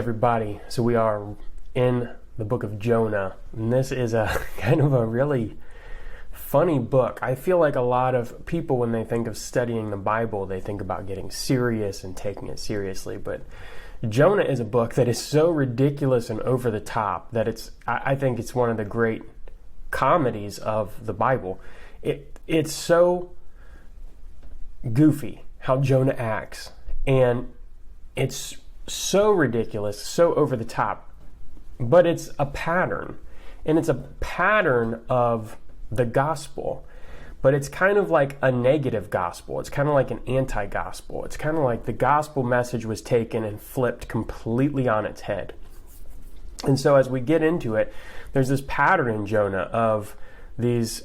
everybody. So we are in the book of Jonah, and this is a kind of a really funny book. I feel like a lot of people, when they think of studying the Bible, they think about getting serious and taking it seriously, but Jonah is a book that is so ridiculous and over the top that I think it's one of the great comedies of the Bible. It's so goofy how Jonah acts, and it's so ridiculous, so over the top, but it's a pattern, and it's a pattern of the gospel, but it's kind of like a negative gospel. It's kind of like an anti-gospel. It's kind of like the gospel message was taken and flipped completely on its head. And so as we get into it, there's this pattern in Jonah of these,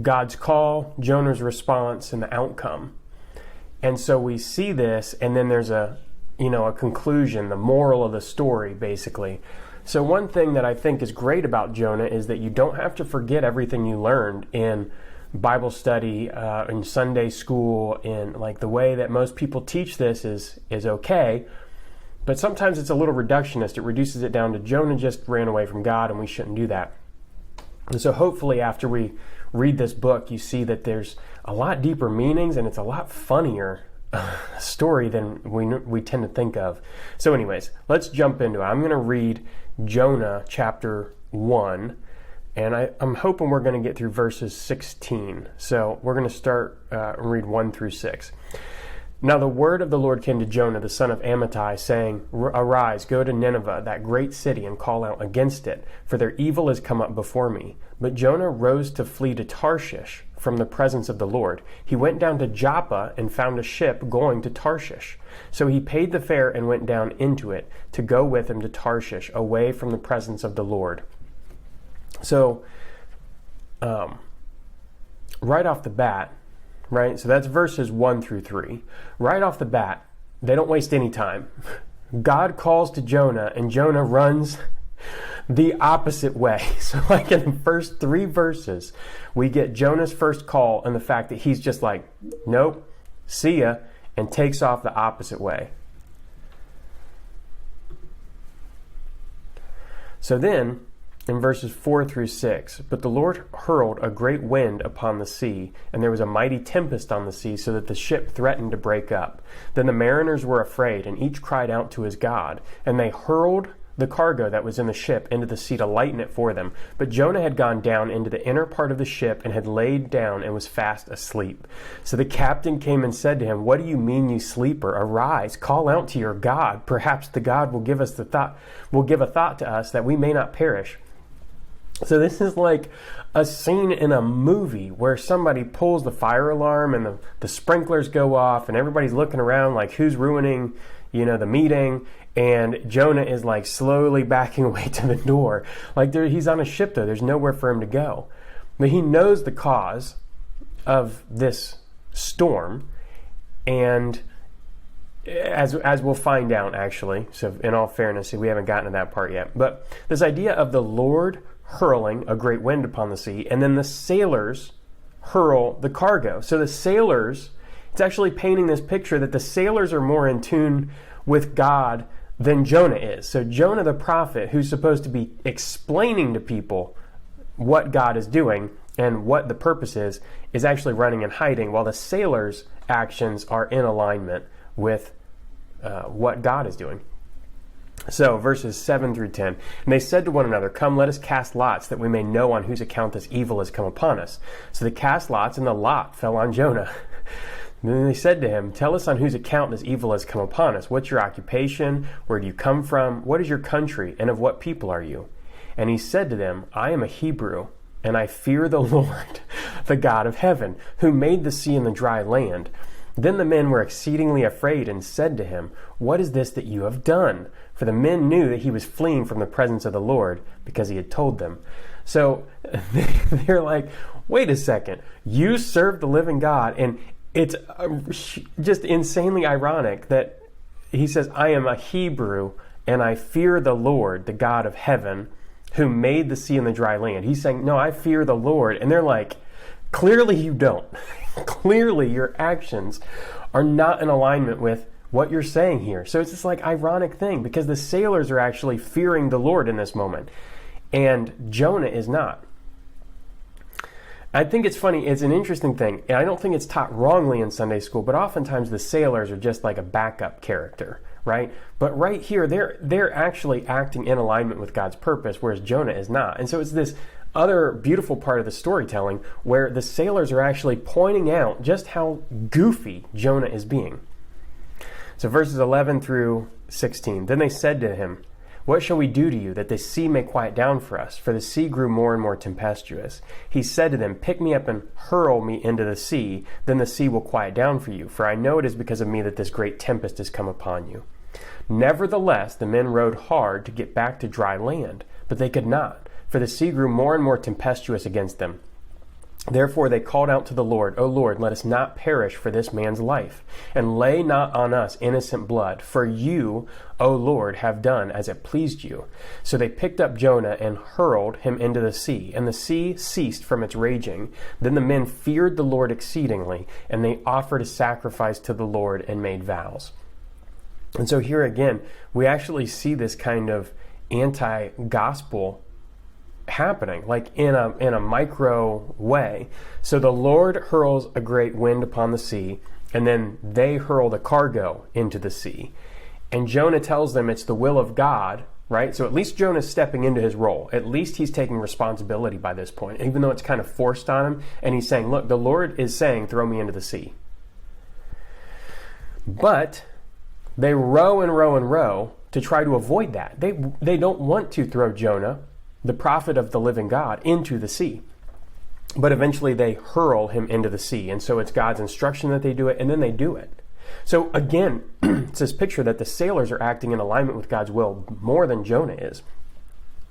God's call, Jonah's response, and the outcome. And so we see this, and then there's a conclusion, the moral of the story, basically. So one thing that I think is great about Jonah is that you don't have to forget everything you learned in Bible study, in Sunday school, in like the way that most people teach this is okay. But sometimes it's a little reductionist. It reduces it down to Jonah just ran away from God, and we shouldn't do that. And so hopefully after we read this book, you see that there's a lot deeper meanings, and it's a lot funnier story than we tend to think of. So anyways, let's jump into it. I'm going to read Jonah chapter 1, and I'm hoping we're going to get through verses 16. So we're going to start and read 1 through 6. Now the word of the Lord came to Jonah, the son of Amittai, saying, Arise, go to Nineveh, that great city, and call out against it, for their evil has come up before me. But Jonah rose to flee to Tarshish from the presence of the Lord. He went down to Joppa and found a ship going to Tarshish. So he paid the fare and went down into it to go with him to Tarshish, away from the presence of the Lord. So, right off the bat, right? So that's verses 1 through 3. Right off the bat, they don't waste any time. God calls to Jonah, and Jonah runs the opposite way. So like in the first 3 verses, we get Jonah's first call and the fact that he's just like, nope, see ya, and takes off the opposite way. So then, in verses 4 through 6, but the Lord hurled a great wind upon the sea, and there was a mighty tempest on the sea, so that the ship threatened to break up. Then the mariners were afraid, and each cried out to his God, and they hurled the cargo that was in the ship into the sea to lighten it for them. But Jonah had gone down into the inner part of the ship and had laid down and was fast asleep. So the captain came and said to him, What do you mean, you sleeper? Arise, call out to your God. Perhaps the God will give a thought to us that we may not perish. So this is like a scene in a movie where somebody pulls the fire alarm and the sprinklers go off and everybody's looking around like who's ruining, the meeting. And Jonah is like slowly backing away to the door. Like he's on a ship though. There's nowhere for him to go. But he knows the cause of this storm. And as we'll find out actually. So in all fairness, we haven't gotten to that part yet. But this idea of the Lord hurling a great wind upon the sea, and then the sailors hurl the cargo. So the sailors, it's actually painting this picture that the sailors are more in tune with God than Jonah is. So Jonah the prophet, who's supposed to be explaining to people what God is doing and what the purpose is actually running and hiding, while the sailors' actions are in alignment with what God is doing. So verses 7 through 10, and they said to one another, Come, let us cast lots, that we may know on whose account this evil has come upon us. So they cast lots, and the lot fell on Jonah. And then they said to him, Tell us on whose account this evil has come upon us. What's your occupation? Where do you come from? What is your country? And of what people are you? And he said to them, I am a Hebrew, and I fear the Lord, the God of heaven, who made the sea and the dry land. Then the men were exceedingly afraid and said to him, What is this that you have done? For the men knew that he was fleeing from the presence of the Lord, because he had told them. So they're like, wait a second, you serve the living God. And it's just insanely ironic that he says, I am a Hebrew, and I fear the Lord, the God of heaven, who made the sea and the dry land. He's saying, no, I fear the Lord. And they're like, clearly you don't. Clearly your actions are not in alignment with what you're saying here. So it's this like ironic thing, because the sailors are actually fearing the Lord in this moment, and Jonah is not. I think it's funny. It's an interesting thing. And I don't think it's taught wrongly in Sunday school, but oftentimes the sailors are just like a backup character, right? But right here, they're actually acting in alignment with God's purpose, whereas Jonah is not. And so it's this other beautiful part of the storytelling where the sailors are actually pointing out just how goofy Jonah is being. So verses 11 through 16. Then they said to him, "What shall we do to you that the sea may quiet down for us? For the sea grew more and more tempestuous." He said to them, "Pick me up and hurl me into the sea, then the sea will quiet down for you. For I know it is because of me that this great tempest has come upon you." Nevertheless, the men rowed hard to get back to dry land, but they could not, for the sea grew more and more tempestuous against them. Therefore they called out to the Lord, "O Lord, let us not perish for this man's life, and lay not on us innocent blood. For you, O Lord, have done as it pleased you." So they picked up Jonah and hurled him into the sea, and the sea ceased from its raging. Then the men feared the Lord exceedingly, and they offered a sacrifice to the Lord and made vows. And so here again, we actually see this kind of anti-gospel happening, like in a micro way. So the Lord hurls a great wind upon the sea, and then they hurl the cargo into the sea. And Jonah tells them it's the will of God, right? So at least Jonah's stepping into his role. At least he's taking responsibility by this point, even though it's kind of forced on him. And he's saying, look, the Lord is saying, throw me into the sea. But they row and row and row to try to avoid that. They don't want to throw Jonah, the prophet of the living God, into the sea. But eventually they hurl him into the sea. And so it's God's instruction that they do it, and then they do it. So again, it's this picture that the sailors are acting in alignment with God's will more than Jonah is.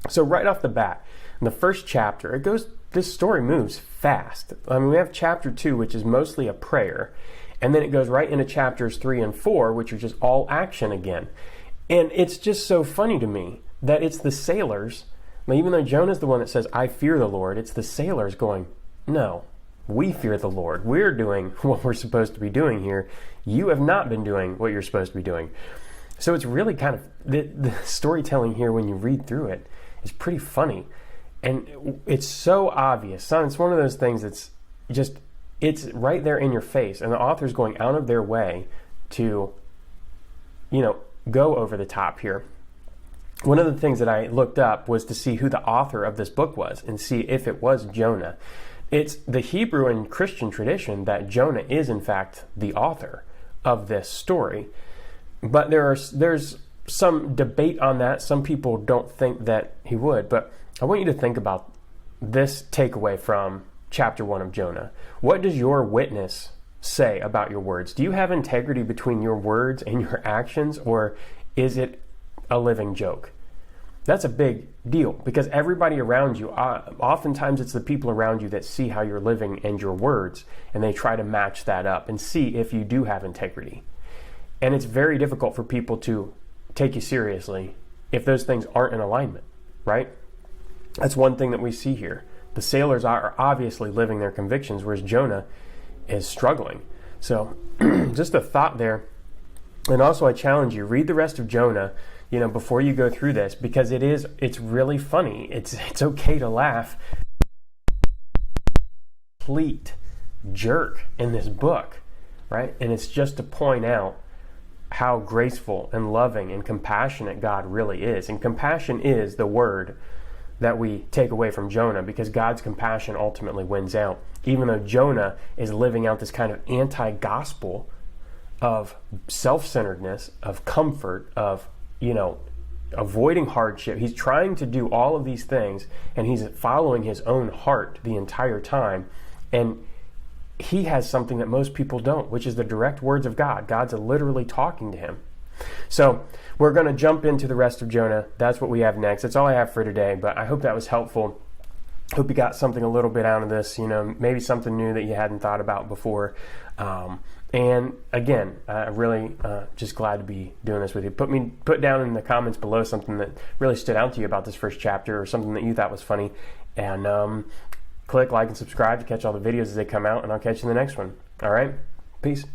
So right off the bat, in the first chapter, this story moves fast. I mean, we have chapter 2, which is mostly a prayer. And then it goes right into chapters 3 and 4, which are just all action again. And it's just so funny to me that it's the sailors. Now, even though Jonah's the one that says, "I fear the Lord," it's the sailors going, "No, we fear the Lord. We're doing what we're supposed to be doing here. You have not been doing what you're supposed to be doing." So it's really kind of, the storytelling here when you read through it is pretty funny. And it's so obvious. It's one of those things that's just, it's right there in your face. And the author's going out of their way to, go over the top here. One of the things that I looked up was to see who the author of this book was and see if it was Jonah. It's the Hebrew and Christian tradition that Jonah is, in fact, the author of this story. But there's some debate on that. Some people don't think that he would. But I want you to think about this takeaway from chapter 1 of Jonah. What does your witness say about your words? Do you have integrity between your words and your actions, or is it a living joke? That's a big deal, because everybody around you, oftentimes it's the people around you that see how you're living and your words, and they try to match that up and see if you do have integrity. And it's very difficult for people to take you seriously if those things aren't in alignment, right? That's one thing that we see here. The sailors are obviously living their convictions, whereas Jonah is struggling. So just a thought there. And also I challenge you, read the rest of Jonah, before you go through this, because it's really funny. It's okay to laugh. Complete jerk in this book, right? And it's just to point out how graceful and loving and compassionate God really is. And compassion is the word that we take away from Jonah, because God's compassion ultimately wins out. Even though Jonah is living out this kind of anti-gospel of self-centeredness, of comfort, of avoiding hardship. He's trying to do all of these things, and he's following his own heart the entire time. And he has something that most people don't, which is the direct words of God. God's literally talking to him. So we're going to jump into the rest of Jonah. That's what we have next. That's all I have for today, but I hope that was helpful. Hope you got something a little bit out of this, maybe something new that you hadn't thought about before. And again, really just glad to be doing this with you. Put down in the comments below something that really stood out to you about this first chapter, or something that you thought was funny. And click like and subscribe to catch all the videos as they come out, and I'll catch you in the next one. All right? Peace.